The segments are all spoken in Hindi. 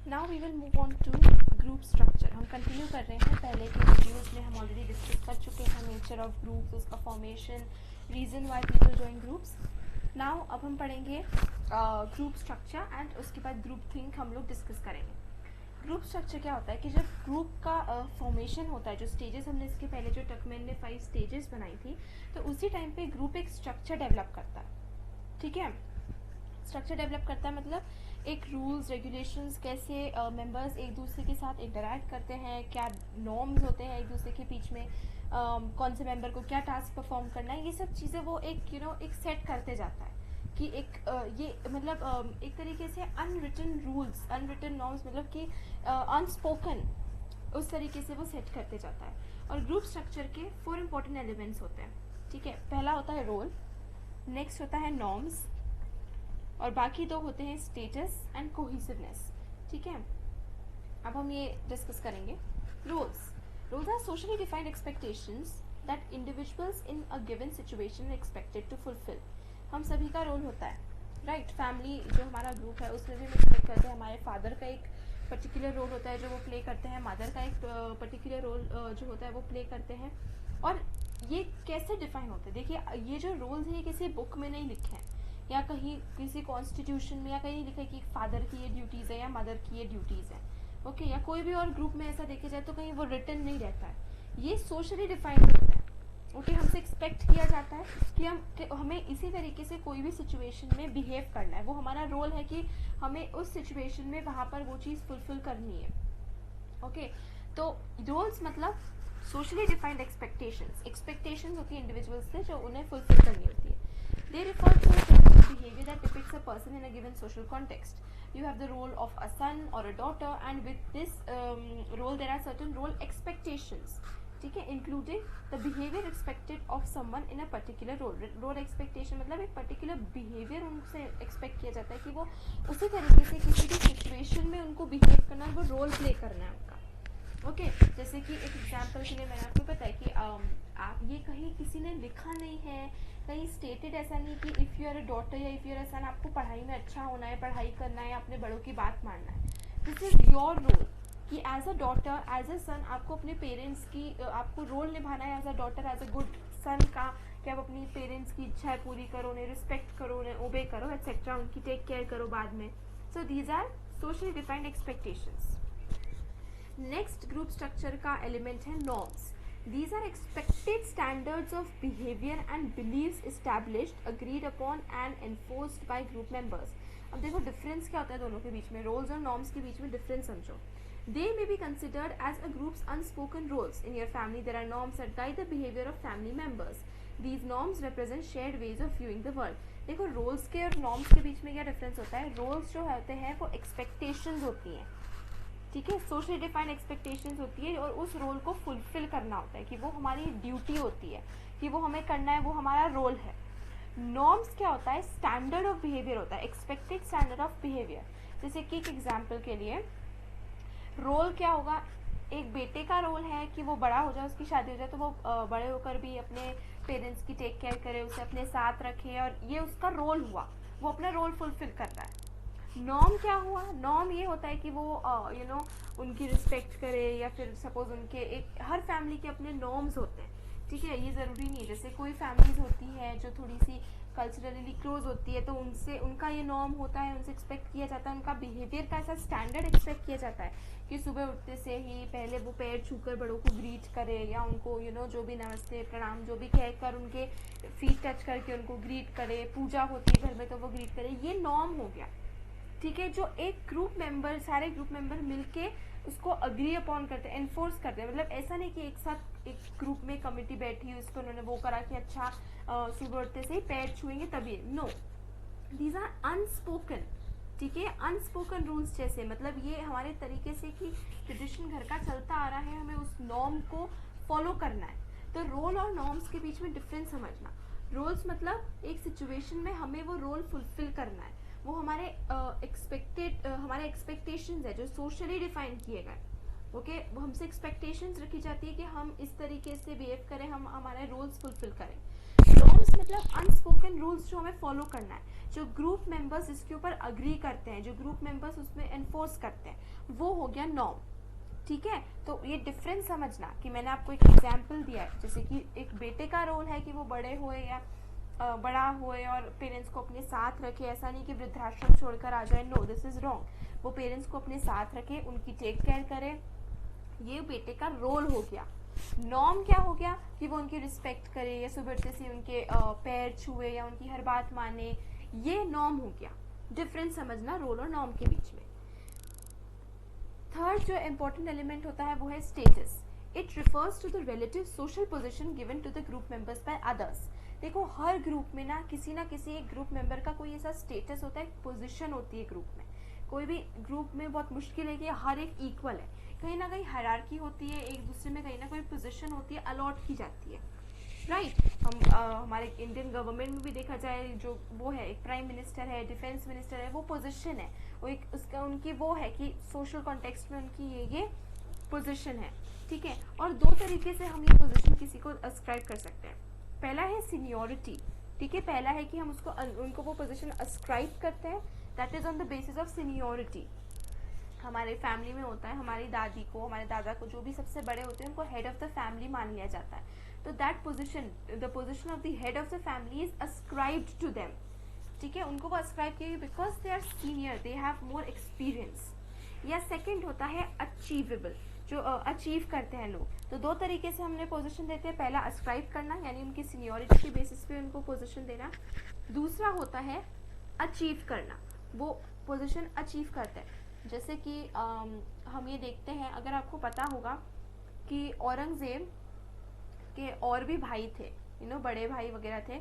Now we will move on to group structure. हम कंटिन्यू कर रहे हैं, पहले के वीडियोस में हम ऑलरेडी डिस्कस कर चुके हैं नेचर ऑफ ग्रुप्स, उसका formation, reason why people join groups. Now अब हम पढ़ेंगे ग्रुप स्ट्रक्चर एंड उसके बाद ग्रुप थिंक हम लोग डिस्कस करेंगे। ग्रुप स्ट्रक्चर क्या होता है कि जब ग्रुप का फॉर्मेशन होता है, जो स्टेजेस हमने इसके पहले जो टकमैन ने 5 स्टेजेस बनाई थी, तो उसी टाइम पे ग्रुप एक स्ट्रक्चर डेवलप करता है। ठीक है, स्ट्रक्चर डेवलप करता है मतलब एक रूल्स रेगुलेशंस, कैसे मेंबर्स एक दूसरे के साथ इंटरैक्ट करते हैं, क्या नॉर्म्स होते हैं एक दूसरे के बीच में, कौन से मेंबर को क्या टास्क परफॉर्म करना है, ये सब चीज़ें वो एक एक सेट करते जाता है कि एक ये मतलब एक तरीके से अनरिटन रूल्स, अनरिटन नॉर्म्स, मतलब कि अनस्पोकन, उस तरीके से वो सेट करते जाता है। और ग्रुप स्ट्रक्चर के 4 इंपॉर्टेंट एलिमेंट्स होते हैं। ठीक है, पहला होता है रोल, नेक्स्ट होता है नॉर्म्स, और बाकी 2 होते हैं स्टेटस एंड कोहेसिवनेस। ठीक है, अब हम ये डिस्कस करेंगे। Roles are socially defined expectations that individuals in a given situation are expected to fulfil. हम सभी का रोल होता है, राइट। फैमिली जो हमारा ग्रुप है उसमें भी हम एक्सपेक्ट करते हैं, हमारे फादर का एक पर्टिकुलर रोल होता है जो वो प्ले करते हैं, मदर का एक पर्टिकुलर रोल जो होता है वो प्ले करते हैं। और ये कैसे डिफाइन होते हैं? देखिए, ये जो रोल्स हैं ये किसी बुक में नहीं लिखे हैं या कहीं किसी कॉन्स्टिट्यूशन में या कहीं लिखा है कि फादर की ये ड्यूटीज़ है या मदर की ये ड्यूटीज़ है, ओके। या कोई भी और ग्रुप में ऐसा देखे जाए तो कहीं वो रिटन नहीं रहता है, ये सोशली डिफाइंड होता है। ओके, हमसे एक्सपेक्ट किया जाता है कि हमें इसी तरीके से कोई भी सिचुएशन में बिहेव करना है, वो हमारा रोल है कि हमें उस सिचुएशन में वहाँ पर वो चीज़ फुलफिल करनी है। ओके, तो रोल्स मतलब सोशली डिफाइंड एक्सपेक्टेशंस होती है इंडिविजुअल्स से जो उन्हें फुलफिल करनी होती है। They refer to a set of behavior that depicts a person in a given social context. You have the role of a son or a daughter, and with this role there are certain role expectations. ठीक है, including the behavior expected of someone in a particular role. Role expectation मतलब एक particular behavior उनसे expect किया जाता है कि वो उसी तरीके से किसी भी situation में उनको behave करना, वो role play करना है उनका। ओके, जैसे कि एक एग्जाम्पल के लिए मैंने आपको बताया कि आप ये कहीं किसी ने लिखा नहीं है, कहीं स्टेटेड ऐसा नहीं कि if you are a daughter या if you are a son आपको पढ़ाई में अच्छा होना है, पढ़ाई करना है, अपने बड़ों की बात मानना है। दिस इज योर रोल कि as a daughter, as a son आपको अपने पेरेंट्स की आपको रोल निभाना है as a daughter, as a good son का, कि आप अपनी पेरेंट्स की इच्छाएं पूरी करो, उन्हें रिस्पेक्ट करो, उन्हें ओबे करो एक्सेट्रा, उनकी टेक केयर करो बाद में। So these are socially defined expectations. Next group structure का एलिमेंट है norms. These are expected standards of behavior and beliefs established, agreed upon and enforced by group members. अब देखो डिफरेंस क्या होता है दोनों के बीच में, रोल्स और नॉर्म्स के बीच में डिफरेंस समझो। They may be considered as a group's unspoken rules. In your family, there are norms that guide the behavior of family members. These norms represent shared ways of viewing the world. देखो रोल्स के और नॉर्म्स के बीच में क्या डिफरेंस होता है? रोल्स जो होते हैं वो एक्सपेक्टेशंस होती हैं, ठीक है, सोशली डिफाइंड एक्सपेक्टेशंस होती है, और उस रोल को फुलफिल करना होता है कि वो हमारी ड्यूटी होती है कि वो हमें करना है, वो हमारा रोल है। नॉर्म्स क्या होता है? स्टैंडर्ड ऑफ बिहेवियर होता है, एक्सपेक्टेड स्टैंडर्ड ऑफ बिहेवियर। जैसे कि एक एग्जाम्पल के लिए रोल क्या होगा, एक बेटे का रोल है कि वो बड़ा हो जाए, उसकी शादी हो जाए तो वो बड़े होकर भी अपने पेरेंट्स की टेक केयर करे, उसे अपने साथ रखे, और ये उसका रोल हुआ, वो अपना रोल फुलफिल कर रहा है। नॉर्म क्या हुआ? नॉर्म ये होता है कि वो उनकी रिस्पेक्ट करे, या फिर सपोज उनके एक हर फैमिली के अपने नॉर्म्स होते हैं, ठीक है, ये ज़रूरी नहीं है। जैसे कोई फैमिलीज होती है जो थोड़ी सी कल्चरली क्लोज होती है, तो उनसे उनका ये नॉर्म होता है, उनसे एक्सपेक्ट किया जाता है, उनका बिहेवियर का ऐसा स्टैंडर्ड एक्सपेक्ट किया जाता है कि सुबह उठते से ही पहले वो पैर छूकर बड़ों को ग्रीट करे, या उनको जो भी नमस्ते प्रणाम जो भी कहकर उनके फीट टच करके उनको ग्रीट करे, पूजा होती है घर में तो वो ग्रीट करे, ये नॉर्म हो गया। ठीक है, जो एक ग्रुप मेंबर, सारे ग्रुप मेंबर मिलके उसको अग्री अपॉन करते हैं, एनफोर्स करते हैं। मतलब ऐसा नहीं कि एक साथ एक ग्रुप में कमिटी बैठी है, उसको उन्होंने वो करा कि अच्छा सुबह उठते से ही पैर छुएंगे तभी, नो, दीज आर अनस्पोकन। ठीक है, अनस्पोकन रूल्स जैसे, मतलब ये हमारे तरीके से कि ट्रेडिशन घर का चलता आ रहा है, हमें उस नॉर्म को फॉलो करना है। तो रोल और नॉर्म्स के बीच में डिफरेंस समझना। रोल्स मतलब एक सिचुएशन में हमें वो रोल फुलफिल करना है, वो हमारे हमारे एक्सपेक्टेशंस है जो सोशली डिफाइन किए गए। ओके, वो हमसे एक्सपेक्टेशंस रखी जाती है कि हम इस तरीके से बिहेव करें, हम हमारे रोल्स फुलफिल करें। नॉर्म्स मतलब अनस्पोकन रूल्स जो हमें फॉलो करना है, जो ग्रुप मेंबर्स इसके ऊपर अग्री करते हैं, जो ग्रुप मेंबर्स उसमें एनफोर्स करते हैं, वो हो गया नॉर्म। ठीक है, तो ये डिफरेंस समझना कि मैंने आपको एक एग्जाम्पल दिया है, जैसे कि एक बेटे का रोल है कि वो बड़े हुए या बड़ा हुए और पेरेंट्स को अपने साथ रखे, ऐसा नहीं कि वृद्धाश्रम छोड़कर आ जाए, नो दिस इज रॉन्ग। वो पेरेंट्स को अपने साथ रखे, उनकी टेक केयर करे, ये बेटे का रोल हो गया। नॉर्म क्या हो गया कि वो उनकी रिस्पेक्ट करे या सुबह उठते से उनके पैर छुए या उनकी हर बात माने, ये नॉर्म हो गया। डिफरेंस समझना रोल और नॉर्म के बीच में। थर्ड जो इम्पोर्टेंट एलिमेंट होता है वो है status. It refers to the relative social position given to the group members by others. देखो हर ग्रुप में ना किसी एक ग्रुप मेंबर का कोई ऐसा स्टेटस होता है, पोजीशन होती है ग्रुप में। कोई भी ग्रुप में बहुत मुश्किल है कि हर एक इक्वल है, कहीं ना कहीं हायरार्की होती है, एक दूसरे में कहीं ना कोई पोजीशन होती है, अलॉट की जाती है, राइट। हम हमारे इंडियन गवर्नमेंट में भी देखा जाए, जो वो है एक प्राइम मिनिस्टर है, डिफेंस मिनिस्टर है, वो पोजीशन है, वो एक उसका उनकी वो है कि सोशल कॉन्टेक्स्ट में उनकी ये पोजीशन है। ठीक है, और दो तरीके से हम ये पोजीशन किसी को अस्क्राइब कर सकते हैं। पहला है सीनियोरिटी। ठीक है, पहला है कि हम उनको वो पोजीशन अस्क्राइब करते हैं, that is on the basis of seniority. हमारे फैमिली में होता है, हमारी दादी को, हमारे दादा को, जो भी सबसे बड़े होते हैं उनको हेड ऑफ द फैमिली मान लिया जाता है, तो that position, the position of the head of the family is ascribed to them. ठीक है, उनको वो अस्क्राइब किया because they are senior, they have more experience. या सेकंड होता है अचीवेबल, जो अचीव करते हैं लोग। तो दो तरीके से हमने पोजीशन देते हैं, पहला अस्क्राइब करना यानी उनकी सीनियोरिटी के बेसिस पे उनको पोजीशन देना, दूसरा होता है अचीव करना, वो पोजीशन अचीव करते हैं। जैसे कि हम ये देखते हैं, अगर आपको पता होगा कि औरंगजेब के और भी भाई थे, बड़े भाई वगैरह थे।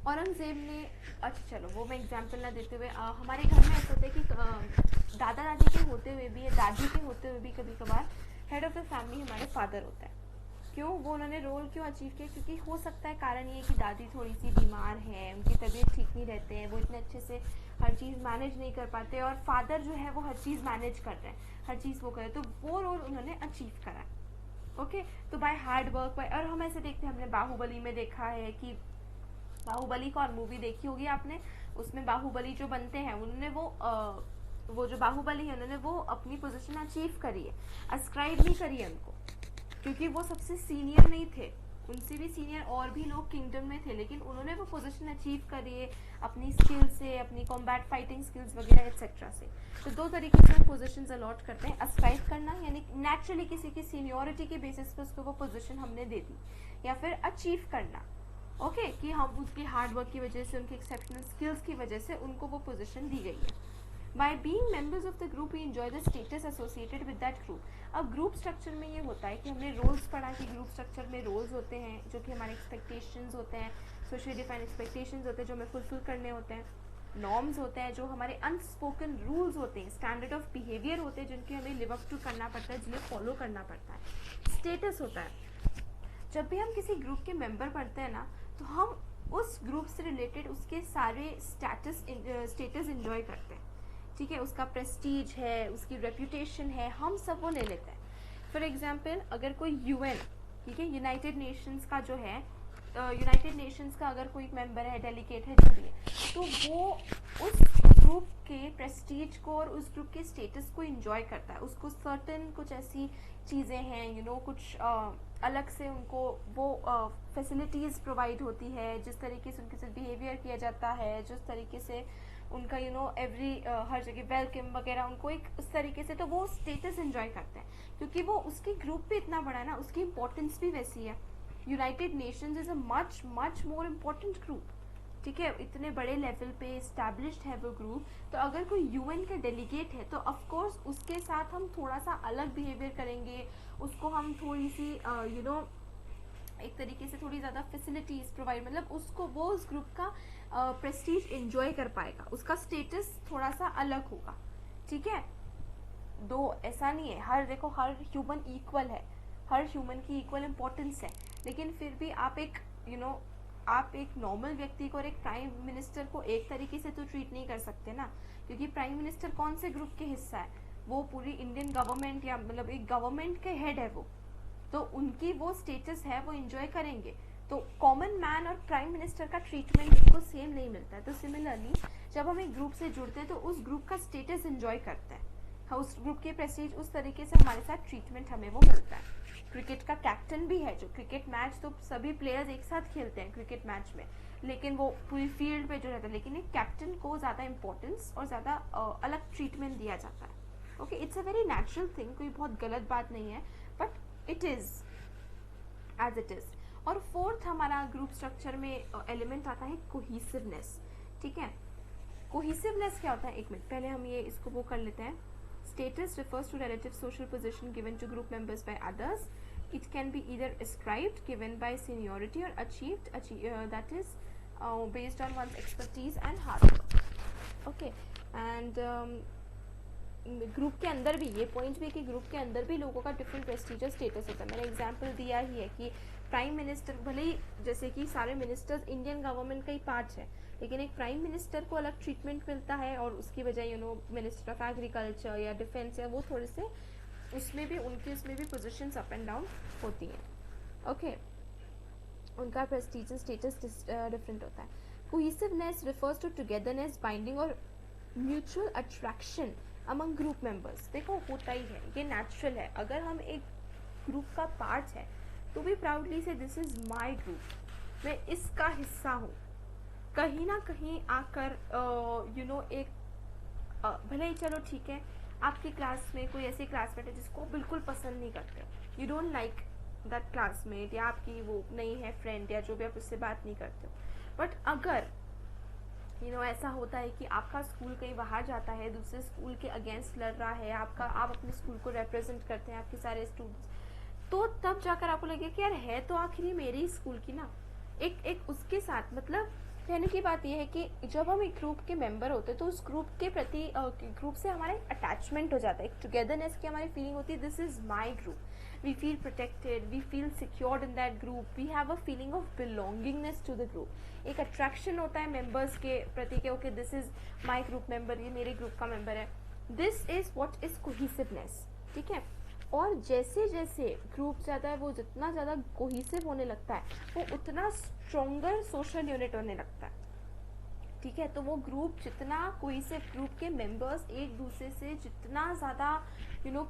औरंगजेब ने, अच्छा चलो वो मैं एग्जाम्पल ना देते हुए, हमारे घर में ऐसा होता है कि दादा दादी के होते हुए भी या दादी के होते हुए भी कभी कभार हेड ऑफ द फैमिली हमारे फादर होता है। क्यों वो उन्होंने रोल क्यों अचीव किया? क्योंकि हो सकता है कारण ये कि दादी थोड़ी सी बीमार है, उनकी तबीयत ठीक नहीं रहते हैं, वो इतने अच्छे से हर चीज़ मैनेज नहीं कर पाते, और फादर जो है वो हर चीज़ मैनेज कर रहे हैं, हर चीज़ वो करे, तो वो रोल उन्होंने अचीव करा। ओके, तो बाय हार्ड वर्क, बाय, और हम ऐसे देखते हैं, हमने बाहुबली में देखा है कि बाहुबली कौन मूवी देखी होगी आपने, उसमें बाहुबली जो बनते हैं उन्होंने वो जो बाहुबली है उन्होंने वो अपनी पोजीशन अचीव करी है, अस्क्राइब नहीं करी है उनको, क्योंकि वो सबसे सीनियर नहीं थे, उनसे भी सीनियर और भी लोग किंगडम में थे, लेकिन उन्होंने वो पोजीशन अचीव करी है अपनी स्किल से, अपनी कॉम्बैट फाइटिंग स्किल्स वगैरह एक्सेट्रा से। तो दो तरीके से हम पोजीशंस अलॉट करते हैं, अस्क्राइब करना यानी नेचुरली किसी की सीनियोरिटी के बेसिस पे उसको वो पोजीशन हमने दे दी, या फिर अचीव करना, ओके, कि हम उसकी हार्ड वर्क की वजह से, उनकी एक्सेप्शनल स्किल्स की वजह से उनको वो पोजीशन दी गई है। By being members of the group, we enjoy the status associated with that group. अब ग्रुप स्ट्रक्चर में ये होता है कि हमने रोल्स पढ़ा कि ग्रुप स्ट्रक्चर में रोल्स होते हैं जो कि हमारे एक्सपेक्टेशंस होते हैं, सोशली डिफाइंड एक्सपेक्टेशंस होते हैं जो हमें फुलफिल करने होते हैं, नॉर्म्स होते हैं जो हमारे अनस्पोकन रूल्स होते हैं, स्टैंडर्ड ऑफ बिहेवियर होते हैं जिनके हमें लिव अप टू करना पड़ता है, जिन्हें फॉलो करना पड़ता है, स्टेटस होता है। जब भी हम किसी ग्रुप के मेंबर पढ़ते हैं ना, तो हम उस ग्रुप से रिलेटेड उसके सारे स्टेटस इंजॉय करते हैं, ठीक है, उसका प्रेस्टीज है, उसकी रेप्यूटेशन है, हम सब वो ले लेते हैं। फॉर एग्जाम्पल, अगर कोई यूएन, ठीक है, यूनाइटेड नेशंस का जो है, यूनाइटेड नेशंस का अगर कोई मेंबर है, डेलीगेट है, जो भी है, तो वो उस ग्रुप के प्रेस्टीज को और उस ग्रुप के स्टेटस को इंजॉय करता है, उसको सर्टन कुछ ऐसी चीज़ें हैं, कुछ अलग से उनको वो फैसिलिटीज़ प्रोवाइड होती है, जिस तरीके से उनके साथ बिहेवियर किया जाता है, जिस तरीके से उनका एवरी हर जगह वेलकम वगैरह, उनको एक उस तरीके से, तो वो स्टेटस एंजॉय करते हैं क्योंकि वो उसकी ग्रुप भी इतना बड़ा है ना, उसकी इम्पोर्टेंस भी वैसी है। United Nations is a much much more important group, ठीक है, इतने बड़े लेवल पे इस्टेब्लिश्ड है वो ग्रुप। तो अगर कोई यूएन का डेलीगेट है तो ऑफ कोर्स उसके साथ हम थोड़ा सा अलग बिहेवियर करेंगे, उसको हम थोड़ी सी एक तरीके से थोड़ी ज़्यादा फैसिलिटीज़ प्रोवाइड, मतलब उसको वो उस ग्रुप का प्रेस्टीज एंजॉय कर पाएगा, उसका स्टेटस थोड़ा सा अलग होगा, ठीक है। दो ऐसा नहीं है, देखो हर ह्यूमन इक्वल है, हर ह्यूमन की इक्वल इम्पोर्टेंस है, लेकिन फिर भी आप एक आप एक नॉर्मल व्यक्ति को और एक प्राइम मिनिस्टर को एक तरीके से तो ट्रीट नहीं कर सकते ना, क्योंकि प्राइम मिनिस्टर कौन से ग्रुप के हिस्सा है, वो पूरी इंडियन गवर्नमेंट या मतलब एक गवर्नमेंट के हेड है वो, तो उनकी वो स्टेटस है, वो एंजॉय करेंगे, तो कॉमन मैन और प्राइम मिनिस्टर का ट्रीटमेंट उनको सेम नहीं मिलता है। तो सिमिलरली जब हम एक ग्रुप से जुड़ते हैं तो उस ग्रुप का स्टेटस एंजॉय करते हैं, हाँ, उस ग्रुप के प्रेस्टीज, उस तरीके से हमारे साथ ट्रीटमेंट हमें वो मिलता है। क्रिकेट का कैप्टन भी है, जो क्रिकेट मैच तो सभी प्लेयर्स एक साथ खेलते हैं क्रिकेट मैच में, लेकिन वो पूरी फील्ड पे जो रहता है, लेकिन एक कैप्टन को ज़्यादा इंपॉर्टेंस और ज़्यादा अलग ट्रीटमेंट दिया जाता है। Okay, it's a very natural thing, कोई बहुत गलत बात नहीं है, but it is as it is. और फोर्थ हमारा ग्रुप स्ट्रक्चर में एलिमेंट आता है कोहिसिवनेस। ठीक है, कोहिसिवनेस क्या होता है, एक मिनट पहले हम ये इसको वो कर लेते हैं। Status refers to relative social position given to group members by others. It can be either ascribed, given by seniority, or achieved, that is based on one's expertise and hard work. Okay, and group के अंदर भी ये पॉइंट भी है कि ग्रुप के अंदर भी लोगों का डिफरेंट प्रेस्टीजियस स्टेटस होता है। मैंने एग्जांपल दिया ही है कि प्राइम मिनिस्टर, भले ही जैसे कि सारे मिनिस्टर्स इंडियन गवर्नमेंट का ही पार्ट है, लेकिन एक प्राइम मिनिस्टर को अलग ट्रीटमेंट मिलता है, और उसकी वजह मिनिस्टर ऑफ एग्रीकल्चर या डिफेंस या वो थोड़े से उसमें भी पोजीशंस अप एंड डाउन होती हैं। ओके, उनका प्रेस्टीजियस स्टेटस डिफरेंट होता है। Cohesiveness refers to togetherness, binding और mutual attraction among group members. देखो होता ही है, ये नेचुरल है। अगर हम एक ग्रुप का पार्ट है तो भी प्राउडली से दिस इज माय ग्रुप, मैं इसका हिस्सा हूँ। कहीं ना कहीं आकर एक भले ही चलो ठीक है, आपकी क्लास में कोई ऐसी क्लासमेट है जिसको बिल्कुल पसंद नहीं करते, you don't like that classmate, या आपकी वो नहीं है फ्रेंड या जो भी, आप उससे बात नहीं करते हो, बट अगर ऐसा होता है कि आपका स्कूल कहीं बाहर जाता है, दूसरे स्कूल के अगेंस्ट लड़ रहा है, आप अपने स्कूल को रिप्रेजेंट करते हैं, आपके सारे स्टूडेंट्स, तो तब जाकर आपको लगे कि यार है तो आखिर ये मेरे ही स्कूल की ना, एक उसके साथ, मतलब कहने की बात यह है कि जब हम एक ग्रुप के मेंबर होते हैं तो उस ग्रुप के प्रति ग्रुप से हमारा एक अटैचमेंट हो जाता है, एक टुगेदरनेस की हमारी फीलिंग होती है, this is my group, we feel protected, we feel secured in that group, we have a feeling of belongingness to the group. एक अट्रैक्शन होता है मेंबर्स के प्रति के, okay this is my group member, ये मेरे ग्रुप का मेंबर है, this is what is cohesiveness. ठीक है, और जैसे जैसे ग्रुप ज़्यादा है, वो जितना ज़्यादा कोहेसिव होने लगता है, वो उतना स्ट्रोंगर सोशल यूनिट होने लगता है। ठीक है, तो वो ग्रुप जितना कोहेसिव, ग्रुप के मेंबर्स एक दूसरे से जितना ज़्यादा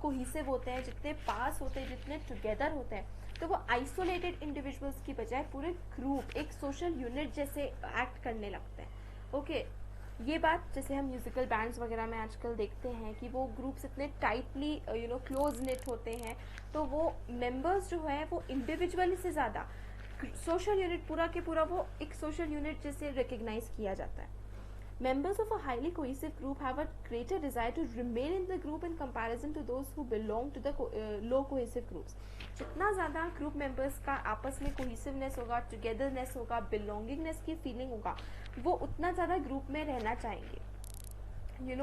कोहेसिव होते हैं, जितने पास होते हैं, जितने टुगेदर होते हैं, तो वो आइसोलेटेड इंडिविजुअल्स की बजाय पूरे ग्रुप एक सोशल यूनिट जैसे एक्ट करने लगते हैं। ओके, ये बात जैसे हम म्यूजिकल बैंड्स वगैरह में आजकल देखते हैं कि वो ग्रुप्स इतने टाइटली क्लोज नेट होते हैं, तो वो मेंबर्स जो है वो इंडिविजुअली से ज़्यादा सोशल यूनिट पूरा के पूरा वो एक सोशल यूनिट जैसे रिकग्नाइज किया जाता है। Members of a highly cohesive group have a greater desire to remain in the group in comparison to those who belong to the low cohesive groups. जितना ज़्यादा ग्रुप मेंबर्स का आपस में कोहेसिवनेस होगा, टुगेदरनेस होगा, बिलोंगिंगनेस की फीलिंग होगा, वो उतना ज़्यादा ग्रुप में रहना चाहेंगे।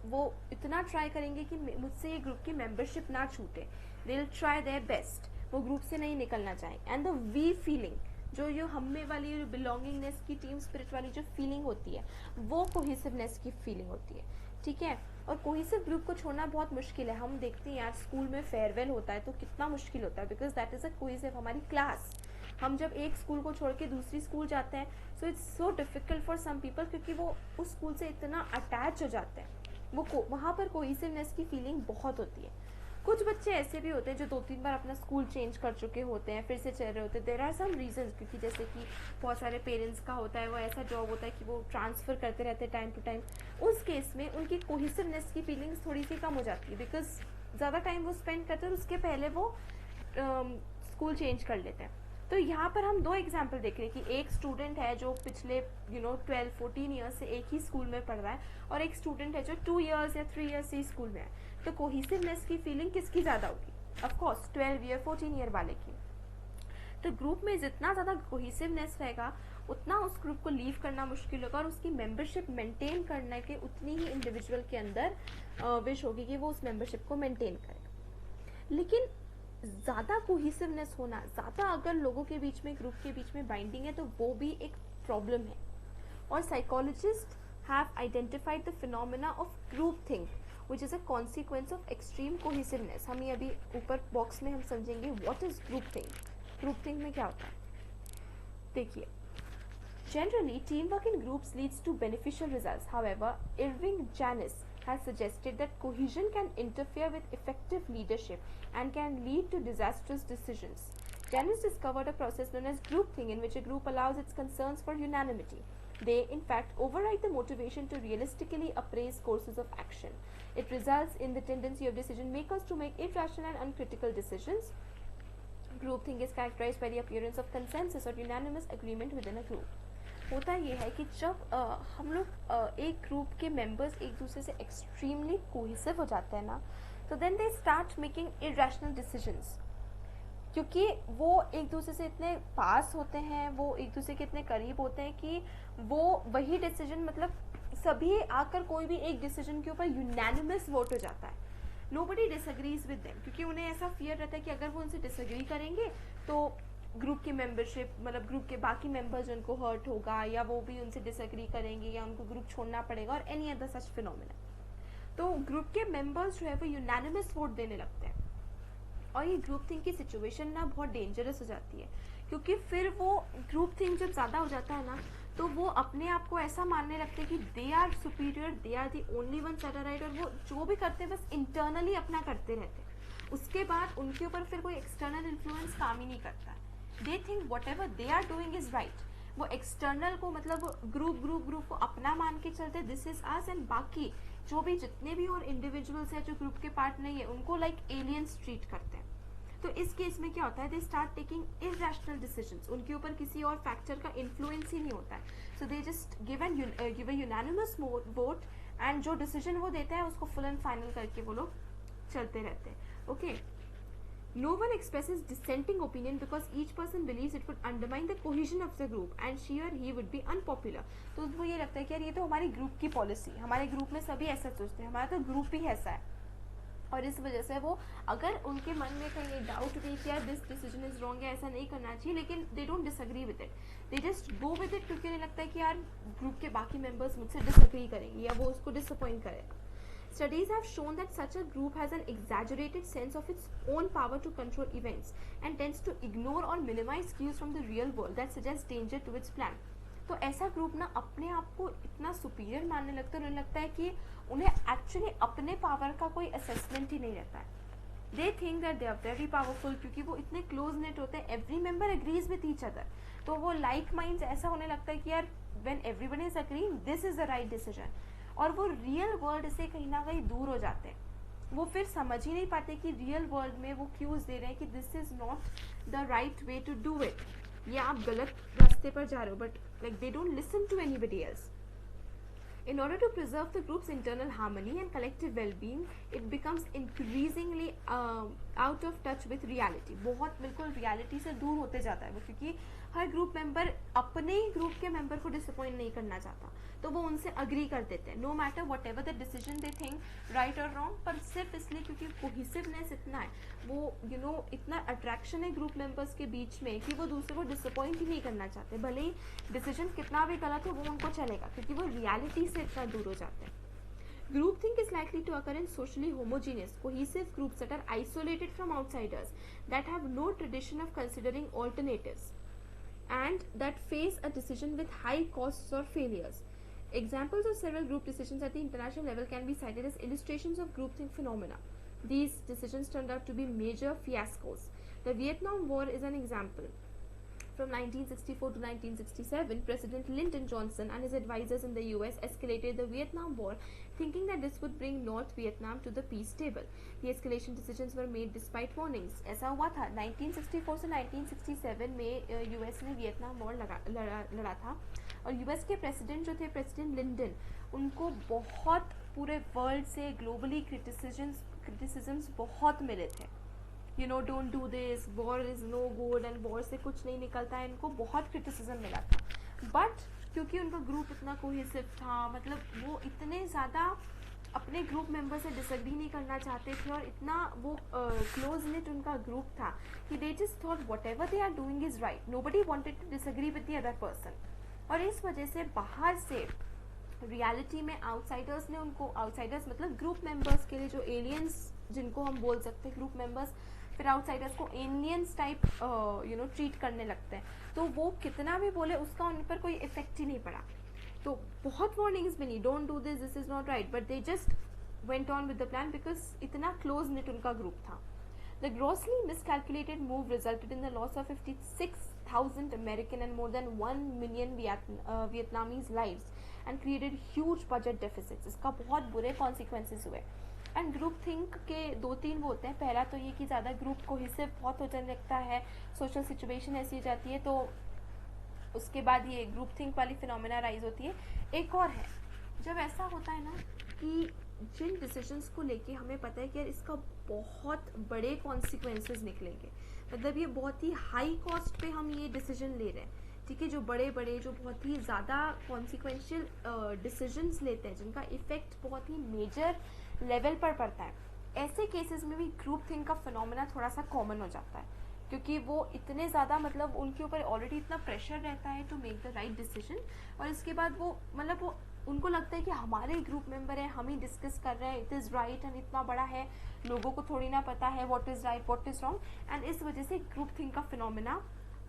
वो इतना ट्राई करेंगे कि मुझसे ये ग्रुप की मेंबरशिप ना छूटे, they will try their best, वो ग्रुप से नहीं निकलना चाहेंगे। एंड द वी फीलिंग, जो हमें वाली जो बिलोंगिंगनेस की, टीम स्पिरिट वाली जो फीलिंग होती है, वो कोहेसिवनेस की फीलिंग होती है। ठीक है, और कोहेसिव ग्रुप को छोड़ना बहुत मुश्किल है। हम देखते हैं यार स्कूल में फेयरवेल होता है तो कितना मुश्किल होता है, because that is a cohesive, हमारी क्लास, हम जब एक स्कूल को छोड़ के दूसरी स्कूल जाते हैं, so it's so difficult for some people, क्योंकि वो उस स्कूल से इतना अटैच हो जाते हैं, वो वहाँ पर कोहेसिवनेस की फीलिंग बहुत होती है। कुछ बच्चे ऐसे भी होते हैं जो 2-3 बार अपना स्कूल चेंज कर चुके होते हैं, फिर से चल रहे होते हैं, देयर आर सम रीजंस, क्योंकि जैसे कि बहुत सारे पेरेंट्स का होता है, वो ऐसा जॉब होता है कि वो ट्रांसफ़र करते रहते हैं टाइम टू टाइम, उस केस में उनकी कोहेसिवनेस की फीलिंग्स थोड़ी सी कम हो जाती है, बिकॉज ज़्यादा टाइम वो स्पेंड करते हैं और उसके पहले वो स्कूल चेंज कर लेते हैं। तो यहाँ पर हम 2 एग्जाम्पल देख रहे हैं कि एक स्टूडेंट है जो पिछले 12-14 ईयर्स से एक ही स्कूल में पढ़ रहा है, और एक स्टूडेंट है जो 2 ईयर्स या 3 ईयर्स से ही स्कूल में है। तो कोहेसिवनेस की फीलिंग किसकी ज़्यादा होगी? ऑफ कोर्स 12 ईयर 14 ईयर वाले की। तो ग्रुप में जितना ज़्यादा कोहेसिवनेस रहेगा, उतना उस ग्रुप को लीव करना मुश्किल होगा, और उसकी मेंबरशिप मेंटेन करने के उतनी ही इंडिविजुअल के अंदर विश होगी कि वो उस मेंबरशिप को मेंटेन करे। लेकिन ज़्यादा कोहेसिवनेस होना, ज़्यादा अगर लोगों के बीच में, ग्रुप के बीच में बाइंडिंग है, तो वो भी एक प्रॉब्लम है। और psychologist have identified the phenomena of group think which is a consequence of extreme cohesiveness. हम ये अभी ऊपर बॉक्स में हम समझेंगे what is group think. Group think में क्या होता है? देखिए, generally teamwork in groups leads to beneficial results. However, Irving Janis has suggested that cohesion can interfere with effective leadership and can lead to disastrous decisions. Janis discovered a process known as groupthink, in which a group allows its concerns for unanimity. They, in fact, override the motivation to realistically appraise courses of action. It results in the tendency of decision makers to make irrational and uncritical decisions. Groupthink is characterized by the appearance of consensus or unanimous agreement within a group. होता ये है कि जब हम लोग एक ग्रुप के मेंबर्स एक दूसरे से एक्सट्रीमली कोहेसिव हो जाते हैं ना, तो then they start making irrational decisions, क्योंकि वो एक दूसरे से इतने पास होते हैं, वो एक दूसरे के इतने करीब होते हैं कि वो वही डिसीजन, मतलब सभी आकर कोई भी एक डिसीजन के ऊपर यूनैनिमस वोट हो जाता है. नोबडी डिसएग्रीज विद देम, क्योंकि उन्हें ऐसा फियर रहता है कि अगर वो उनसे डिसएग्री करेंगे तो ग्रुप की मेंबरशिप, मतलब ग्रुप के बाकी मेंबर्स उनको हर्ट होगा, या वो भी उनसे डिसएग्री करेंगे, या उनको ग्रुप छोड़ना पड़ेगा, और एनी अदर सच फिनोमेना. तो ग्रुप के मेंबर्स जो है वो यूनैनिमस वोट देने लगते हैं, और ये ग्रुप थिंक की सिचुएशन ना बहुत डेंजरस हो जाती है, क्योंकि फिर वो ग्रुप थिंक जब ज़्यादा हो जाता है ना, तो वो अपने आप को ऐसा मानने लगते हैं कि they are superior, they are the only one that are right, और वो जो भी करते हैं बस इंटरनली अपना करते रहते हैं. उसके बाद उनके ऊपर फिर कोई एक्सटर्नल इन्फ्लुएंस काम ही नहीं करता. They think whatever they are doing is right. वो एक्सटर्नल को, मतलब ग्रुप को अपना मान के चलते, दिस इज अस, एंड बाकी जो भी जितने भी और इंडिविजुअल्स हैं जो ग्रुप के पार्ट नहीं है, उनको लाइक एलियंस ट्रीट करते हैं. तो इस केस में क्या होता है, they start taking irrational decisions. उनके ऊपर किसी और फैक्टर का इन्फ्लुएंस ही नहीं होता है. So they just give a unanimous vote, and जो डिसीजन वो देता है उसको फुल एंड फाइनल करके वो लोग चलते रहते हैं. Okay, no one expresses dissenting opinion because each person believes it would undermine the cohesion of the group and she or he would be unpopular. तो उनको ये लगता है कि यार ये तो हमारी ग्रुप की पॉलिसी, हमारे ग्रुप में सभी ऐसा सोचते हैं, हमारा तो ग्रुप ही ऐसा है. और इस वजह से वो, अगर उनके मन में कहीं डाउट भी कि यार दिस डिसीजन इज रॉन्ग, या ऐसा नहीं करना चाहिए, लेकिन they don't disagree with it, they just go with it, क्योंकि उन्हें लगता है कि यार ग्रुप के बाकी मेंबर्स मुझसे डिसएग्री करेंगे या वो उसको डिसअपॉइंट करेगा. Studies have shown that such a group has an exaggerated sense of its own power to control events and tends to ignore or minimize cues from the real world that suggest danger to its plan. तो ऐसा ग्रुप ना अपने आप को इतना सुपीरियर मानने लगता है, उन्हें लगता है कि उन्हें एक्चुअली अपने पावर का कोई असेसमेंट ही नहीं रहता है. They think that they are very powerful, क्योंकि वो इतने क्लोज नेट होते हैं, every member agrees with each other. तो वो लाइक माइंड्स ऐसा होने लगता है कि यार when everyone is agreeing this is the right decision, और वो रियल वर्ल्ड से कहीं ना कहीं दूर हो जाते हैं. वो फिर समझ ही नहीं पाते कि रियल वर्ल्ड में वो क्यूज दे रहे हैं कि this is not the right way to do it, ये आप गलत रास्ते पर जा रहे हो, but like they don't listen to anybody else. In order to preserve the group's internal harmony and collective well-being, it becomes increasingly out of touch with reality. बहुत बिल्कुल रियलिटी से दूर होते जाता है वो, क्योंकि हर ग्रुप मेंबर अपने ही ग्रुप के मेंबर को डिसअपॉइंट नहीं करना चाहता, तो वो उनसे अग्री कर देते हैं, no matter whatever the decision they think right और रॉन्ग. पर सिर्फ इसलिए क्योंकि कोहिसिवनेस इतना है, वो इतना अट्रैक्शन है ग्रुप मेंबर्स के बीच में कि वो दूसरे को डिसअपॉइंट ही नहीं करना चाहते, भले ही डिसीजन कितना भी गलत हो वो उनको चलेगा, क्योंकि वो रियलिटी से इतना दूर हो जाते हैं. Groupthink is likely to occur in socially homogeneous, cohesive groups that are isolated from outsiders, that have no tradition of considering alternatives, and that face a decision with high costs or failures. Examples of several group decisions at the international level can be cited as illustrations of groupthink phenomena. These decisions turned out to be major fiascos. The Vietnam War is an example. From 1964 to 1967, President Lyndon Johnson and his advisors in the US escalated the Vietnam War, thinking that this would bring North Vietnam to the peace table. The escalation decisions were made despite warnings. ऐसा हुआ था 1964 से 1967 में US ने वियतनाम वॉर लड़ा था, और US के प्रेसिडेंट जो थे, प्रेसिडेंट लिंडन, उनको बहुत पूरे वर्ल्ड से ग्लोबली क्रिटिसिजम्स बहुत मिले थे. Don't do this, war is no good, and war से कुछ नहीं निकलता है, इनको बहुत क्रिटिसिज्म मिला था. बट क्योंकि उनका ग्रुप इतना कोहेसिव था, मतलब वो इतने ज़्यादा अपने ग्रुप मेंबर से डिसएग्री नहीं करना चाहते थे, और इतना वो क्लोज नेट उनका ग्रुप था कि they just thought whatever they are doing is right, nobody wanted to disagree with the other person. और इस वजह से बाहर से रियलिटी में आउटसाइडर्स ने उनको, आउटसाइडर्स मतलब ग्रुप मेंबर्स के लिए जो एलियंस जिनको हम बोल सकते हैं, ग्रुप मेंबर्स फिर आउटसाइडर्स को एलियंस टाइप ट्रीट करने लगते हैं, तो वो कितना भी बोले उसका उन पर कोई इफेक्ट ही नहीं पड़ा। तो बहुत वार्निंग्स मिली, don't do this, this is not right, but they just went on with the plan because इतना क्लोज नेट उनका ग्रुप था। The grossly miscalculated move resulted in the loss of 56,000 American and more than 1 million Vietnamese lives and created huge budget deficits. इसका बहुत बुरे consequences हुए। एंड ग्रुप थिंक के 2-3 वो होते हैं। पहला तो ये कि ज़्यादा ग्रुप कोहेसिव बहुत हो जाने लगता है, सोशल सिचुएशन ऐसी हो जाती है, तो उसके बाद ये ग्रुप थिंक वाली फिनोमेना राइज होती है। एक और है, जब ऐसा होता है ना कि जिन डिसीजंस को लेके हमें पता है कि यार इसका बहुत बड़े कॉन्सिक्वेंसेस निकलेंगे, मतलब ये बहुत ही हाई कॉस्ट पे हम ये डिसीजन ले रहे हैं, ठीक है, जो बड़े बड़े जो बहुत ही ज़्यादा कॉन्सिक्वेंशियल डिसीजंस लेते हैं जिनका इफेक्ट बहुत ही मेजर लेवल पर पड़ता है, ऐसे केसेस में भी ग्रुप थिंक का फिनोमेना थोड़ा सा कॉमन हो जाता है, क्योंकि वो इतने ज़्यादा मतलब उनके ऊपर ऑलरेडी इतना प्रेशर रहता है to make the right decision, और इसके बाद वो मतलब वो उनको लगता है कि हमारे ग्रुप मेंबर हैं, हम ही डिस्कस कर रहे हैं, इट इज़ राइट, एंड इतना बड़ा है, लोगों को थोड़ी ना पता है what is right what is wrong, and इस वजह से ग्रुप थिंक का फिनोमेना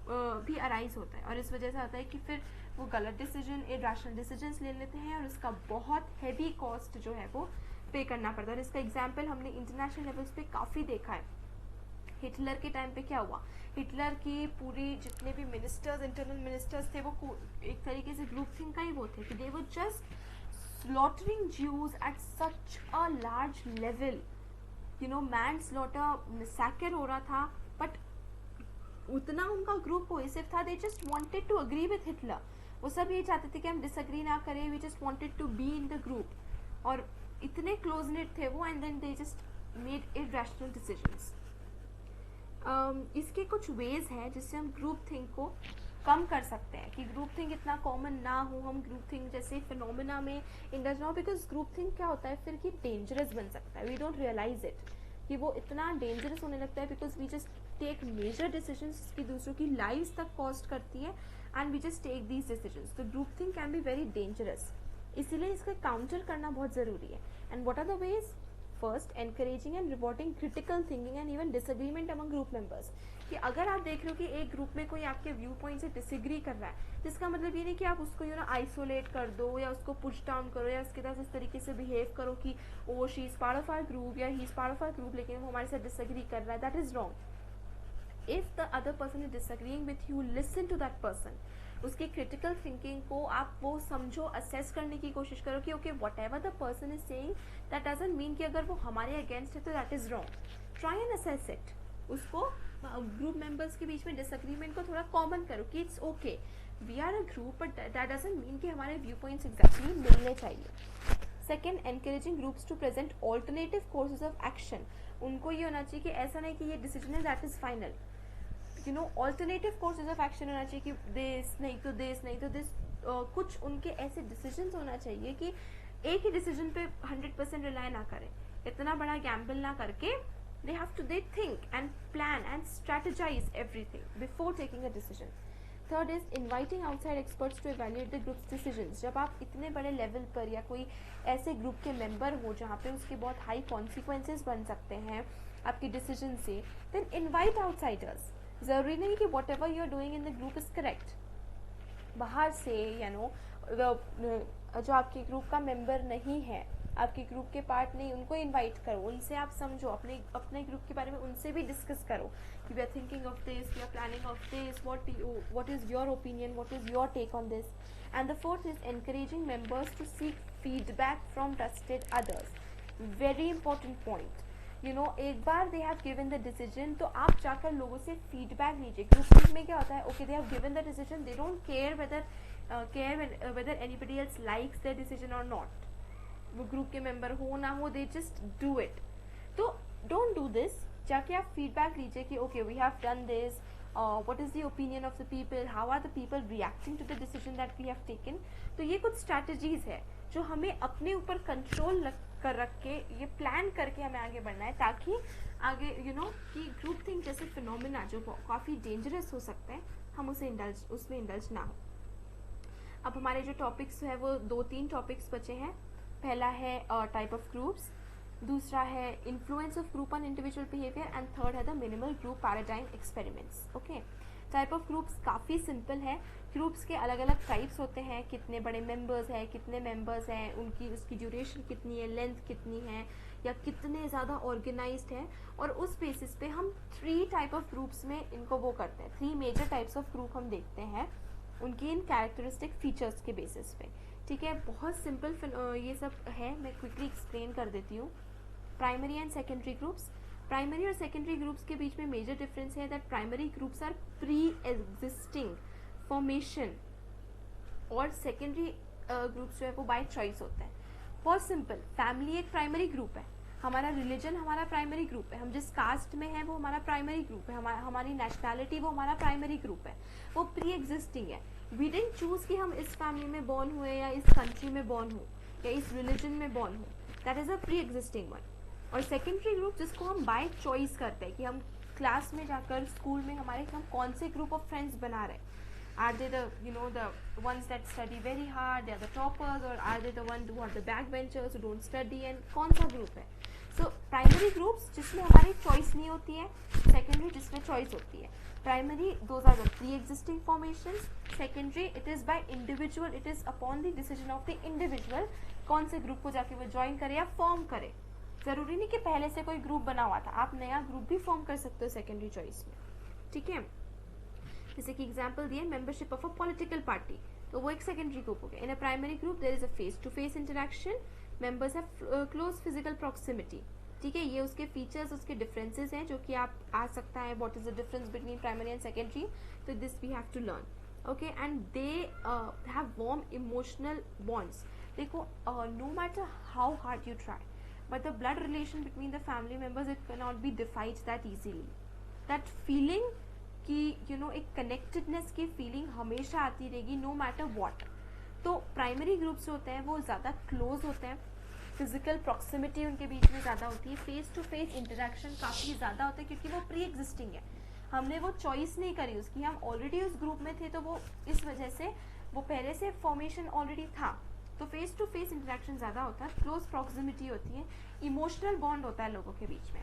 भी अराइज होता है, और इस वजह से होता है कि फिर वो गलत डिसीजन, इरैशनल डिसीजंस ले लेते हैं, और इसका बहुत हैवी कॉस्ट जो है वो पे करना पड़ता है। और इसका एग्जाम्पल हमने इंटरनेशनल लेवल्स पे काफ़ी देखा है। हिटलर के टाइम पे क्या हुआ, हिटलर की पूरी जितने भी मिनिस्टर्स, इंटरनल मिनिस्टर्स थे, वो एक तरीके से ग्रुप थिंक का ही वो थे कि they were just slaughtering Jews at such a large level, you know, man slaughter, massacre हो रहा था, बट उतना उनका ग्रुप कोहेसिव था, they just wanted to agree with Hitler, वो सब ये चाहते थे कि हम डिसअग्री ना करें, we just wanted to be in the group, और इतने क्लोज नेट थे वो, and then they just made irrational decisions. इसके कुछ वेज हैं जिससे हम ग्रुप थिंक को कम कर सकते हैं, कि ग्रुप थिंक इतना कॉमन ना हो, हम ग्रुप थिंक जैसे फिनोमेना में इंडल्ज ना हो, बिकॉज ग्रुप थिंक क्या होता है फिर कि डेंजरस बन सकता है, वी डोंट रियलाइज इट कि वो इतना डेंजरस होने लगता है, because we just take major decisions की दूसरों की लाइव्स तक कॉस्ट करती है, and we just take these decisions, तो group think can be very dangerous, इसीलिए इसका काउंटर करना बहुत ज़रूरी है। And what are the ways? First, encouraging and rewarding critical thinking and even disagreement among group members, कि अगर आप देख रहे हो कि एक ग्रुप में कोई आपके व्यू पॉइंट से डिसएग्री कर रहा है, जिसका मतलब ये नहीं कि आप उसको आइसोलेट कर दो या उसको पुश डाउन करो या उसके साथ इस तरीके से बिहेव करो कि oh she is part of our group या he is part of our group, लेकिन वो हमारे साथ डिसएग्री कर रहा है, that is wrong. If the other person is disagreeing with you, listen to that person, उसकी क्रिटिकल थिंकिंग को आप वो समझो, असेस करने की कोशिश करो कि okay whatever the person is saying that doesn't mean कि अगर वो हमारे अगेंस्ट है तो that is wrong, try and assess it, उसको ग्रुप मेंबर्स के बीच में डिसएग्रीमेंट को थोड़ा कॉमन करो कि it's okay, we are a group, but that doesn't mean कि हमारे व्यू पॉइंट्स एग्जैक्टली मिलने चाहिए। Second, encouraging groups to present alternative courses of action, उनको ये होना चाहिए कि ऐसा नहीं कि ये डिसीजन है that is final, alternative courses of action होना चाहिए कि दिस नहीं तो दिस नहीं तो दिस, कुछ उनके ऐसे डिसीजंस होना चाहिए कि एक ही डिसीजन पे 100% रिलाई ना करें, इतना बड़ा गैम्बल ना करके they think and plan and strategize everything before taking a decision. Third is inviting outside experts to evaluate the group's decisions. जब आप इतने बड़े लेवल पर या कोई ऐसे ग्रुप के मेंबर हो जहाँ पे उसके बहुत हाई कॉन्सिक्वेंसेज बन सकते हैं आपके डिसीजन से, then invite outsiders. ज़रूरी नहीं कि whatever you are doing in the group is correct, बाहर से जो आपके ग्रुप का मेंबर नहीं है, आपके ग्रुप के पार्ट नहीं, उनको इनवाइट करो, उनसे आप समझो, अपने ग्रुप के बारे में उनसे भी डिस्कस करो कि we are thinking of this, we are planning of this, what is your opinion, what is your take on this. And the fourth is encouraging members to seek feedback from trusted others, very important point, एक बार they have given the decision तो आप जाकर लोगों से फीडबैक लीजिए। ग्रुप में क्या होता है, okay they have given the decision, they don't care whether anybody else likes the decision और नॉट, वो ग्रुप के मेंबर हो ना हो, दे जस्ट डू इट, तो डोंट डू दिस, जाके आप फीडबैक लीजिए कि okay we have done this, what is the opinion of the people, how are the people reacting to the decision that we have taken। तो ये कुछ स्ट्रैटेजीज है जो हमें अपने ऊपर कंट्रोल कर रख के ये प्लान करके हमें आगे बढ़ना है, ताकि आगे कि ग्रुप थिंक जैसे फिनोमेना जो काफ़ी डेंजरस हो सकते हैं, हम उसमें इंडल्ज ना हो। अब हमारे जो टॉपिक्स है वो 2-3 टॉपिक्स बचे हैं। पहला है टाइप ऑफ ग्रुप्स, दूसरा है influence of group on individual behaviour, and third है the minimal group paradigm experiments. Okay, type of groups काफ़ी सिंपल है. ग्रुप्स के अलग अलग टाइप्स होते हैं, कितने बड़े मेंबर्स हैं, कितने मेंबर्स हैं, उनकी उसकी ड्यूरेशन कितनी है, लेंथ कितनी है, या कितने ज़्यादा ऑर्गेनाइज्ड है, और उस बेसिस पे हम 3 टाइप ऑफ ग्रुप्स में इनको वो करते हैं. 3 मेजर टाइप्स ऑफ ग्रुप हम देखते हैं उनकी इन कैरेक्टरिस्टिक फीचर्स के बेसिस पे. ठीक है, बहुत सिंपल ये सब है, मैं क्विकली एक्सप्लेन कर देती हूँ. Primary and secondary groups. Primary और सेकेंडरी ग्रुप्स के बीच में मेजर डिफरेंस है that primary groups are pre existing formation, और सेकेंडरी ग्रुप्स जो है वो बाय चॉइस होते हैं. बहुत सिंपल, फैमिली एक प्राइमरी ग्रुप है, हमारा रिलीजन हमारा प्राइमरी ग्रुप है, हम जिस कास्ट में है वो हमारा प्राइमरी ग्रुप है, हमारी नेशनैलिटी वो हमारा प्राइमरी ग्रुप है, वो प्री एग्जिस्टिंग है. वी डिडंट चूज कि हम इस फैमिली में बॉर्न हुए, या इस कंट्री में बॉर्न हो, या इस रिलीजन में बॉर्न हो. That is a pre existing one. और सेकेंडरी ग्रुप जिसको हम बाय चॉइस करते हैं कि हम क्लास में जाकर स्कूल में हमारे हम कौन से ग्रुप ऑफ फ्रेंड्स बना रहे हैं. Are they the the ones that study very hard, they are the toppers, or are they the ones who are the backbenchers who don't study, and कौन सा ग्रुप है. सो प्राइमरी ग्रुप्स जिसमें हमारी चॉइस नहीं होती है, सेकेंडरी जिसमें चॉइस होती है. Primary those are the pre existing formations. Secondary it is by individual, it is upon the decision of the individual कौन से ग्रुप को जाके वो ज्वाइन करे या फॉर्म करे. ज़रूरी नहीं कि पहले से कोई ग्रुप बना हुआ था, आप नया ग्रुप भी फॉर्म कर सकते हो सेकेंडरी चॉइस में. ठीक है, जैसे कि एग्जाम्पल दिए membership of a political party, तो वो एक सेकेंडरी ग्रुप हो गया. In a primary group there is a face to face interaction, members have close physical proximity. ठीक है, ये उसके फीचर्स, उसके डिफरेंसेस हैं जो कि आप आ सकता है what is the difference between primary and secondary. तो this we have to learn. Okay, and they have warm emotional bonds. देखो, no matter how hard you try, but the blood relation between the family members it can not be defied that easily. That feeling कि एक कनेक्टेडनेस की फीलिंग हमेशा आती रहेगी नो मैटर व्हाट. तो प्राइमरी ग्रुप्स होते हैं वो ज़्यादा क्लोज होते हैं, फिजिकल प्रॉक्सिमिटी उनके बीच में ज़्यादा होती है, फेस टू फेस इंटरेक्शन काफ़ी ज़्यादा होता है क्योंकि वो प्री एग्जिस्टिंग है, हमने वो चॉइस नहीं करी उसकी, हम ऑलरेडी उस ग्रुप में थे, तो वो इस वजह से वो पहले से फॉर्मेशन ऑलरेडी था. तो फेस टू फेस इंटरेक्शन ज़्यादा होता है, क्लोज प्रॉक्सिमिटी होती है, इमोशनल बॉन्ड होता है लोगों के बीच में.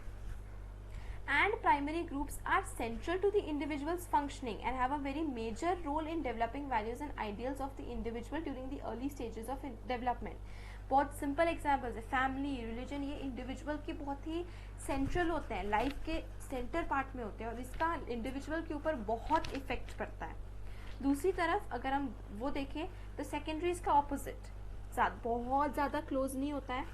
And primary groups are central to the individual's functioning and have a very major role in developing values and ideals of the individual during the early stages of development. बहुत सिंपल एग्जाम्पल्स है, फैमिली, रिलीजन, ये इंडिविजुअल के बहुत ही सेंट्रल होते हैं, लाइफ के सेंटर पार्ट में होते हैं, और इसका इंडिविजुअल के ऊपर बहुत इफेक्ट पड़ता है. दूसरी तरफ अगर हम वो देखें तो सेकेंडरी इसका ऑपोजिट, बहुत ज़्यादा क्लोज नहीं होता है,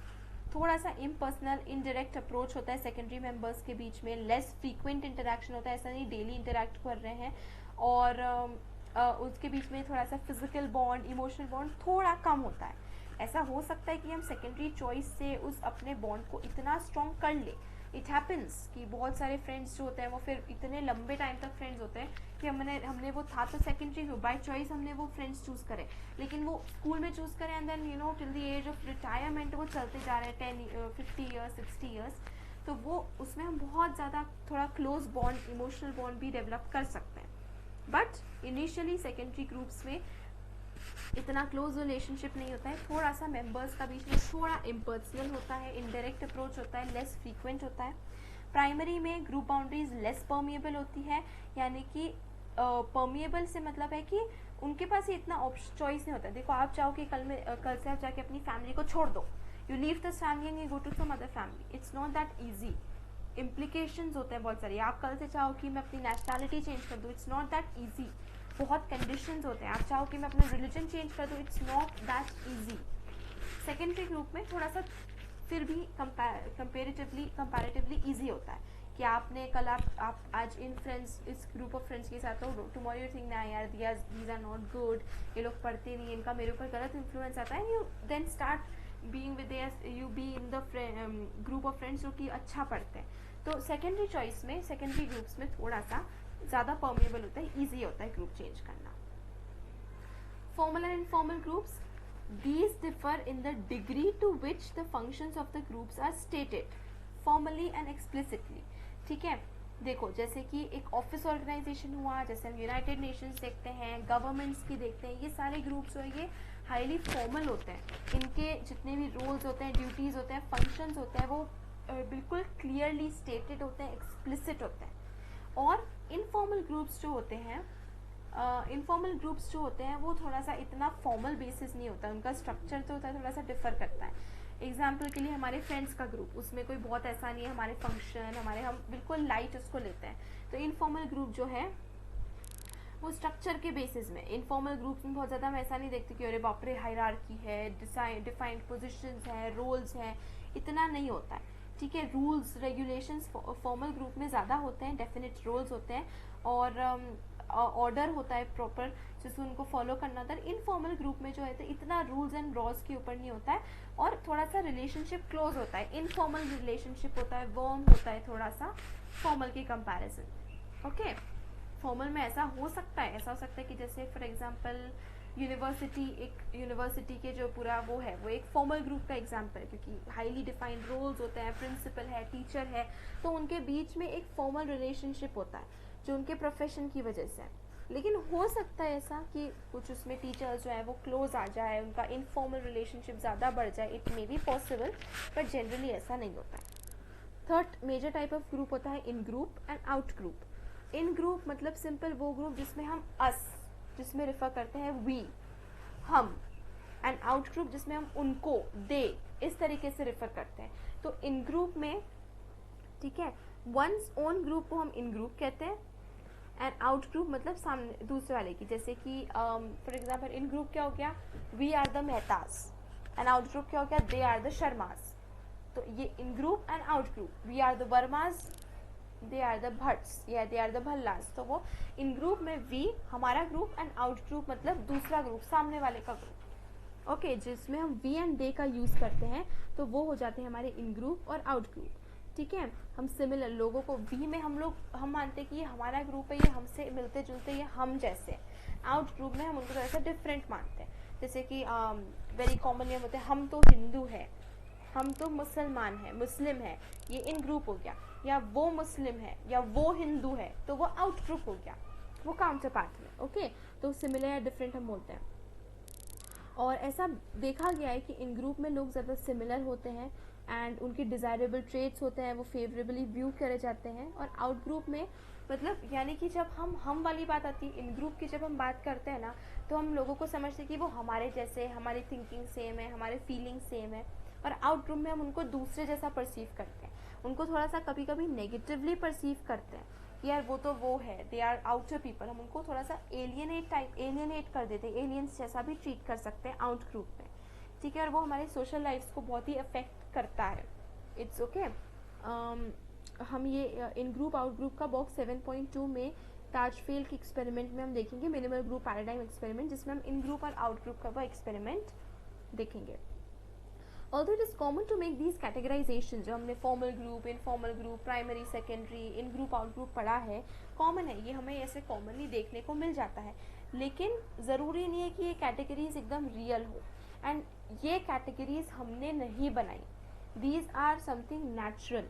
थोड़ा सा इम्पर्सनल इनडायरेक्ट अप्रोच होता है सेकेंडरी मेंबर्स के बीच में, लेस फ्रीक्वेंट इंटरेक्शन होता है, ऐसा नहीं डेली इंटरेक्ट कर रहे हैं, और उसके बीच में थोड़ा सा फिजिकल बॉन्ड, इमोशनल बॉन्ड थोड़ा कम होता है. ऐसा हो सकता है कि हम सेकेंडरी चॉइस से उस अपने बॉन्ड को इतना स्ट्रॉन्ग कर ले. इट हैपन्स कि बहुत सारे फ्रेंड्स जो होते हैं वो फिर इतने लंबे टाइम तक फ्रेंड्स होते हैं कि हमने वो था तो सेकेंडरी हो, बाय चॉइस हमने वो फ्रेंड्स चूज़ करे, लेकिन वो स्कूल में चूज़ करें and then till the age of retirement वो चलते जा रहे हैं 50 ईयर्स 60 ईयर्स. तो वो उसमें हम बहुत ज़्यादा थोड़ा क्लोज बॉन्ड, इमोशनल बॉन्ड भी डेवलप कर सकते हैं. बट इनिशियली सेकेंडरी ग्रुप्स में इतना क्लोज रिलेशनशिप नहीं होता है, थोड़ा सा मेंबर्स का बीच में थोड़ा इम्पर्सनल होता है, इनडायरेक्ट अप्रोच होता है, लेस फ्रीक्वेंट होता है. प्राइमरी में ग्रुप बाउंड्रीज लेस परमिएबल होती है, यानी कि परमिएबल से मतलब है कि उनके पास इतना चॉइस नहीं होता. देखो, आप चाहो कि कल से आप जाके अपनी फैमिली को छोड़ दो, you leave this family and you go to some other family, it's not that easy. Implications होते हैं बहुत सारे. आप कल से चाहो कि मैं अपनी नेशनैलिटी चेंज कर दूँ, इट्स नॉट दैट ईजी. बहुत कंडीशंस होते हैं. आप चाहो कि मैं अपना रिलीजन चेंज कर दूँ, it's not that easy. Secondary group में थोड़ा सा फिर भी कंपैरेटिवली ईजी होता है कि आपने कल आप आज इन फ्रेंड्स, इस ग्रुप ऑफ फ्रेंड्स के साथ हो, टुमारो यू थिंक ना यार दीज आर नॉट गुड, ये लोग पढ़ते नहीं, इनका मेरे ऊपर गलत इन्फ्लुएंस आता है, and you then start being with you be in the group of friends जो कि अच्छा पढ़ते हैं. तो सेकेंडरी चॉइस में, सेकेंडरी ग्रुप्स में थोड़ा सा ज़्यादा परमिएबल होता है, ईजी होता है ग्रुप चेंज करना. Formal and informal groups, these differ in the degree to which the functions of the groups are stated formally and explicitly. ठीक है, देखो जैसे कि एक ऑफिस ऑर्गेनाइजेशन हुआ, जैसे हम यूनाइटेड नेशंस देखते हैं, गवर्नमेंट्स की देखते हैं, ये सारे ग्रुप्स जो है ये हाईली फॉर्मल होते हैं, इनके जितने भी रोल्स होते हैं, ड्यूटीज़ होते हैं, फंक्शंस होते हैं, वो बिल्कुल क्लियरली स्टेटेड होते हैं, एक्सप्लिसिट होते हैं। और इनफॉर्मल ग्रुप्स जो होते हैं, वो थोड़ा सा इतना फॉर्मल बेसिस नहीं होता, उनका स्ट्रक्चर तो होता है थोड़ा सा डिफर करता है। एग्जाम्पल के लिए हमारे फ्रेंड्स का ग्रुप, उसमें कोई बहुत ऐसा नहीं है, हमारे फंक्शन हमारे, हम बिल्कुल लाइट उसको लेते हैं। तो इनफॉर्मल ग्रुप जो है वो स्ट्रक्चर के बेसिस में, इनफॉर्मल ग्रुप्स में बहुत ज़्यादा हम ऐसा नहीं देखते कि अरे बाप रे हायरार्की है, डिफाइंड पोजीशंस है, रोल्स हैं, इतना नहीं होता है। ठीक है, रूल्स रेगुलेशंस फॉर्मल ग्रुप में ज़्यादा होते हैं, डेफिनेट रोल्स होते हैं और ऑर्डर होता है प्रॉपर जिसको उनको फॉलो करना होता है। इनफॉर्मल ग्रुप में जो है तो इतना रूल्स एंड लॉज के ऊपर नहीं होता है और थोड़ा सा रिलेशनशिप क्लोज होता है। इनफॉर्मल रिलेशनशिप होता है, वार्म होता है थोड़ा सा फॉर्मल के कंपैरिजन। ओके, फॉर्मल में ऐसा हो सकता है कि जैसे फॉर एग्जांपल यूनिवर्सिटी के जो पूरा वो है वो एक फॉर्मल ग्रुप का एग्जांपल है, क्योंकि हाईली डिफाइंड रोल्स होते हैं, प्रिंसिपल है, टीचर है, तो उनके बीच में एक फॉर्मल रिलेशनशिप होता है जो उनके प्रोफेशन की वजह से है। लेकिन हो सकता है ऐसा कि कुछ उसमें टीचर्स जो है वो क्लोज आ जाए, उनका इनफॉर्मल रिलेशनशिप ज़्यादा बढ़ जाए, it may be possible, but generally ऐसा नहीं होता है। Third major type of group होता है in group and out group. In group मतलब सिंपल वो ग्रुप जिसमें हम अस, जिसमें रेफर करते हैं वी, हम, एंड आउट ग्रुप जिसमें हम उनको, दे, इस तरीके से रेफर करते हैं। तो इन ग्रुप में, ठीक है, वंस ओन ग्रुप को हम इन ग्रुप कहते हैं एंड आउट ग्रुप मतलब सामने दूसरे वाले की, जैसे कि फॉर एग्जाम्पल इन ग्रुप क्या हो गया, we are the Mehtas, and out group क्या हो गया, दे आर द शर्माज। तो ये in group and out group, we are the Vermas, they are the Bhatts या दे आर द भल्लास। तो वो इन ग्रुप में वी हमारा ग्रुप एंड आउट ग्रुप मतलब दूसरा ग्रुप, सामने वाले का ग्रुप। ओके, जिसमें हम वी एंड दे का यूज़ करते हैं तो वो हो जाते हैं हमारे इन ग्रुप और आउट ग्रुप। ठीक है, हम सिमिलर लोगों को वी में हम मानते हैं कि ये हमारा ग्रुप है, ये हमसे मिलते जुलते, ये हम जैसे। आउट ग्रुप में हम उनको थोड़ा सा डिफरेंट मानते हैं, जैसे कि वेरी कॉमन ये होते हैं, हम तो हिंदू है, हम तो मुसलमान है, मुस्लिम है, ये इन ग्रुप हो गया। या वो मुस्लिम है या वो हिंदू है, तो वो आउट ग्रुप हो गया, वो काउंटर पार्ट में। ओके, तो सिमिलर या डिफरेंट हम बोलते हैं। और ऐसा देखा गया है कि इन ग्रुप में लोग ज़्यादा सिमिलर होते हैं एंड उनके डिज़ायरेबल ट्रेट्स होते हैं वो फेवरेबली व्यू करे जाते हैं। और आउट ग्रुप में मतलब यानी कि जब हम वाली बात आती है, इन ग्रुप की जब हम बात करते हैं ना, तो हम लोगों को समझते हैं कि वो हमारे जैसे, हमारी थिंकिंग सेम है, हमारे फीलिंग सेम है। और आउट ग्रुप में हम उनको दूसरे जैसा परसीव करते हैं, उनको थोड़ा सा कभी कभी नेगेटिवली परसीव करते हैं कि यार वो तो वो है, दे आर आउटर पीपल, हम उनको थोड़ा सा एलियनेट कर देते हैं, एलियंस जैसा भी ट्रीट कर सकते हैं आउट ग्रुप में। ठीक है, और वो हमारे सोशल लाइफ को बहुत ही अफेक्ट करता है। It's okay. हम ये इन ग्रुप आउट ग्रुप का बॉक्स 7.2 में ताजफेल के एक्सपेरिमेंट में हम देखेंगे, मिनिमल ग्रुप पैराडाइम एक्सपेरिमेंट, जिसमें हम इन ग्रुप और आउट ग्रुप का वो एक्सपेरिमेंट देखेंगे। Although it is common to make these categorizations, जो हमने formal group, informal group, primary, secondary, in group out group पढ़ा है, कॉमन है, ये हमें ऐसे कॉमनली देखने को मिल जाता है। लेकिन ज़रूरी नहीं है कि ये कैटेगरीज एकदम रियल हो, एंड ये कैटेगरीज हमने नहीं बनाई, these are something natural,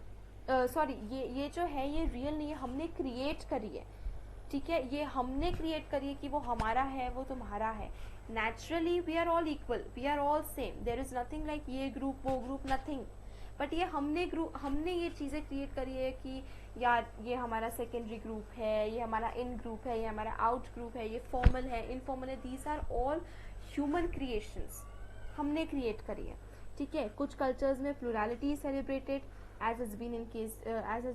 sorry ये जो है ये रियल नहीं है, हमने क्रिएट करी है। ठीक है, ये हमने क्रिएट करी है कि वो हमारा है, वो तुम्हारा है। Naturally we are all equal, we are all same, there is nothing like ये ग्रुप वो ग्रुप, नथिंग। बट ये हमने ये चीज़ें क्रिएट करी है कि यार ये हमारा सेकेंडरी ग्रुप है, ये हमारा इन ग्रुप है, ये हमारा आउट ग्रुप है, ये फॉर्मल है, इनफॉर्मल है, these are all human creations, हमने क्रिएट करी है। ठीक है, कुछ कल्चर्स में plurality is celebrated as has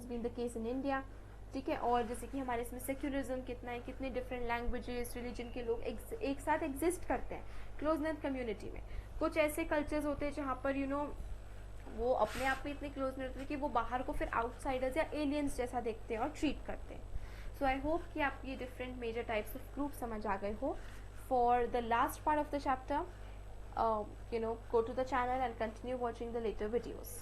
been the case in India. ठीक है, और जैसे कि हमारे इसमें सेक्युलरिज्म कितना है, कितने डिफरेंट लैंग्वेजेस, रिलीजन के लोग एक साथ एग्जिस्ट करते हैं क्लोज नेट कम्युनिटी में। कुछ ऐसे कल्चर्स होते हैं जहाँ पर वो अपने आप में इतने क्लोज नहीं होते कि वो बाहर को फिर आउटसाइडर्स या एलियंस जैसा देखते हैं और ट्रीट करते हैं। सो आई होप कि आप ये different major types of group समझ आ गए हो। For the last part of the chapter, go to the channel and continue watching the later videos.